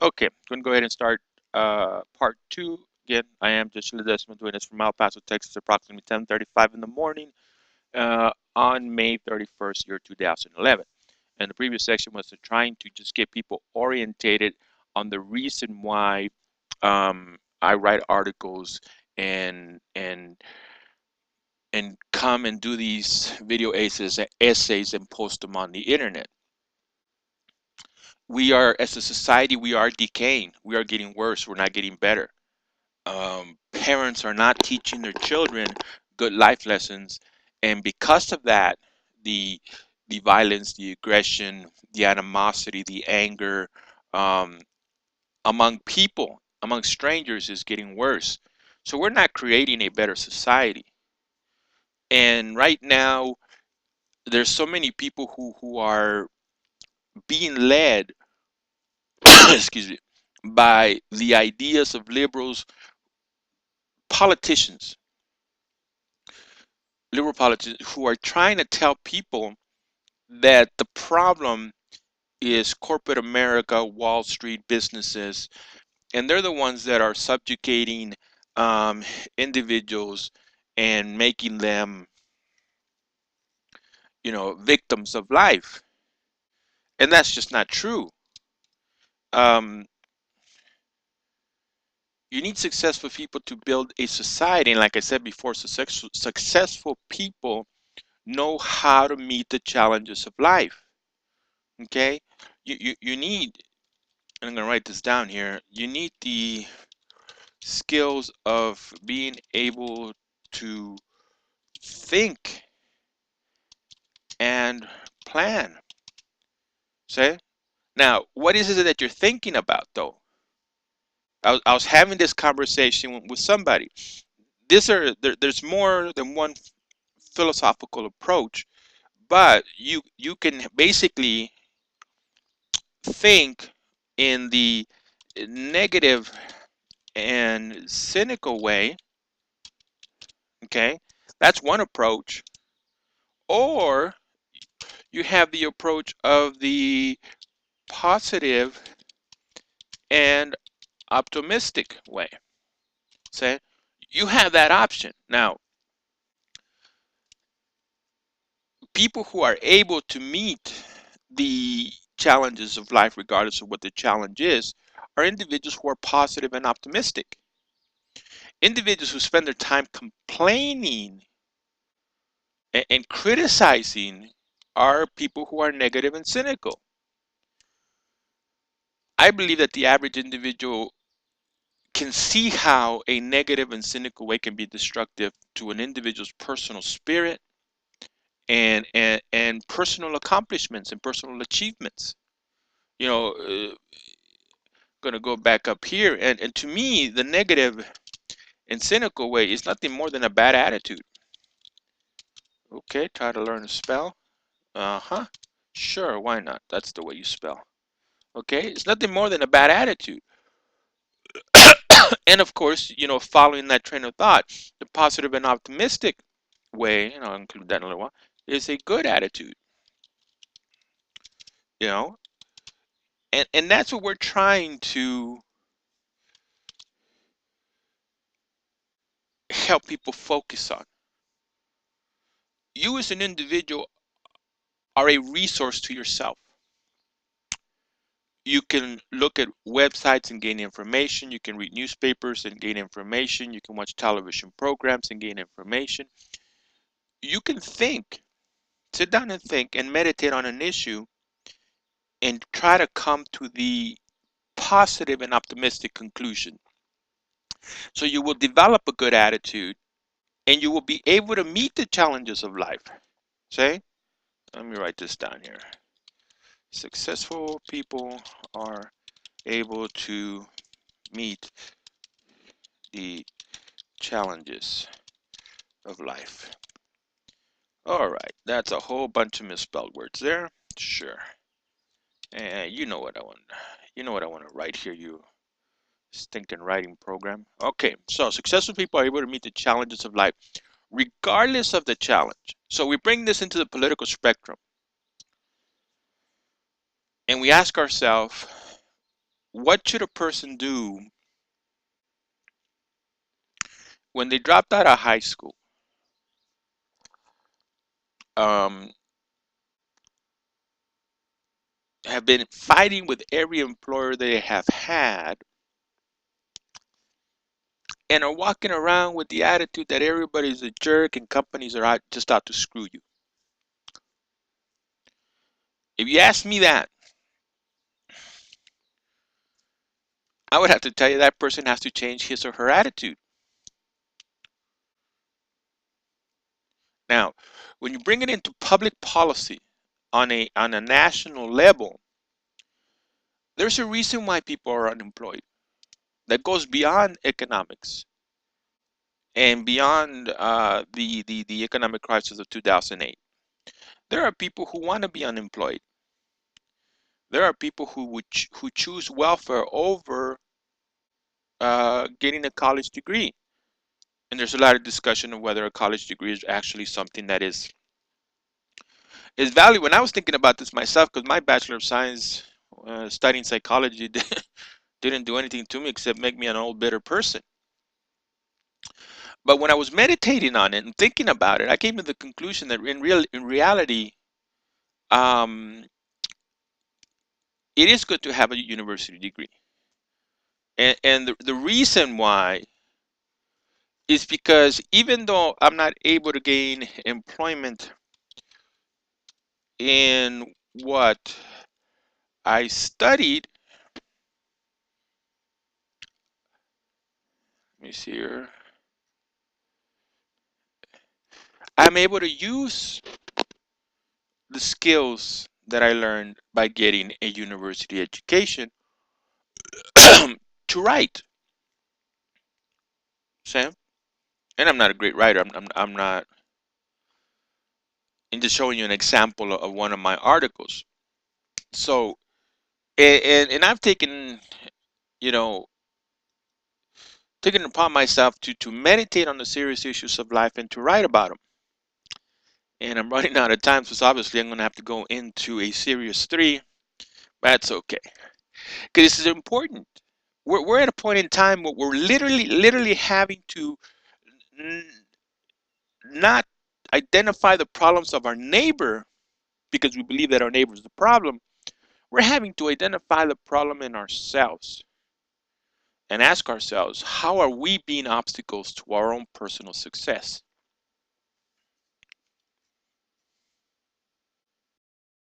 Okay, I'm going to go ahead and start part two. Again, I am Joshua Desmond doing this from El Paso, Texas, approximately 10:35 in the morning on May 31st, year 2011. And the previous section was trying to just get people orientated on the reason why I write articles and and and come and do these video essays and post them on the internet. We are, as a society, we are decaying. We are getting worse. We're not getting better. Parents are not teaching their children good life lessons, and because of that, the the violence, the aggression, the animosity, the anger um, among people, among strangers, is getting worse. So we're not creating a better society. And right now, there's so many people who are being led, excuse me, by the ideas of liberals, politicians, liberal politicians who are trying to tell people that the problem is corporate America, Wall Street businesses, and they're the ones that are subjugating um, individuals and making them, victims of life. And that's just not true. Um, you need successful people to build a society. And like I said before, successful people know how to meet the challenges of life. Okay? You need, and I'm going to write this down here, you need the skills of being able to think and plan. Say, now, what is it that you're thinking about, though? I was having this conversation with somebody. There's more than one philosophical approach, but you can basically think in the negative and cynical way. Okay, that's one approach. Or you have the approach of the positive and optimistic way. Say, you have that option. Now, people who are able to meet the challenges of life, regardless of what the challenge is, are individuals who are positive and optimistic. Individuals who spend their time complaining and criticizing are people who are negative and cynical. I believe that the average individual can see how a negative and cynical way can be destructive to an individual's personal spirit and personal accomplishments and personal achievements. Going to go back up here, and to me, the negative and cynical way is nothing more than a bad attitude. Okay, try to learn to spell. Uh-huh. Sure, why not? That's the way you spell. Okay, it's nothing more than a bad attitude. And of course, following that train of thought, the positive and optimistic way, and I'll include that in a little while, is a good attitude. You know, and that's what we're trying to help people focus on. You as an individual are a resource to yourself. You can look at websites and gain information. You can read newspapers and gain information. You can watch television programs and gain information. You can think, sit down and think and meditate on an issue and try to come to the positive and optimistic conclusion. So you will develop a good attitude and you will be able to meet the challenges of life. Say, let me write this down here. Successful people are able to meet the challenges of life. All right, that's a whole bunch of misspelled words there. Sure. And you know what I want. You know what I want to write here, you stinking writing program. Okay, so successful people are able to meet the challenges of life, regardless of the challenge. So we bring this into the political spectrum, and we ask ourselves, what should a person do when they dropped out of high school? Um, have been fighting with every employer they have had, and are walking around with the attitude that everybody's a jerk and companies are just out to screw you. If you ask me that, I would have to tell you that person has to change his or her attitude. Now, when you bring it into public policy on a national level, there's a reason why people are unemployed that goes beyond economics and beyond the economic crisis of 2008. There are people who want to be unemployed. There are people who choose welfare over getting a college degree. And there's a lot of discussion of whether a college degree is actually something that is valuable. When I was thinking about this myself, because my Bachelor of Science studying psychology didn't do anything to me except make me an old bitter person. But when I was meditating on it and thinking about it, I came to the conclusion that in reality, um, it is good to have a university degree. And the reason why is because even though I'm not able to gain employment in what I studied, let me see here, I'm able to use the skills that I learned by getting a university education to write, Sam. And I'm not a great writer. I'm not. I'm just showing you an example of one of my articles. So, and I've taken, you know, taken it upon myself to meditate on the serious issues of life and to write about them. And I'm running out of time, so obviously I'm going to have to go into a series 3. That's okay, because this is important. We're at a point in time where we're literally having to not identify the problems of our neighbor because we believe that our neighbor is the problem. We're having to identify the problem in ourselves and ask ourselves, how are we being obstacles to our own personal success?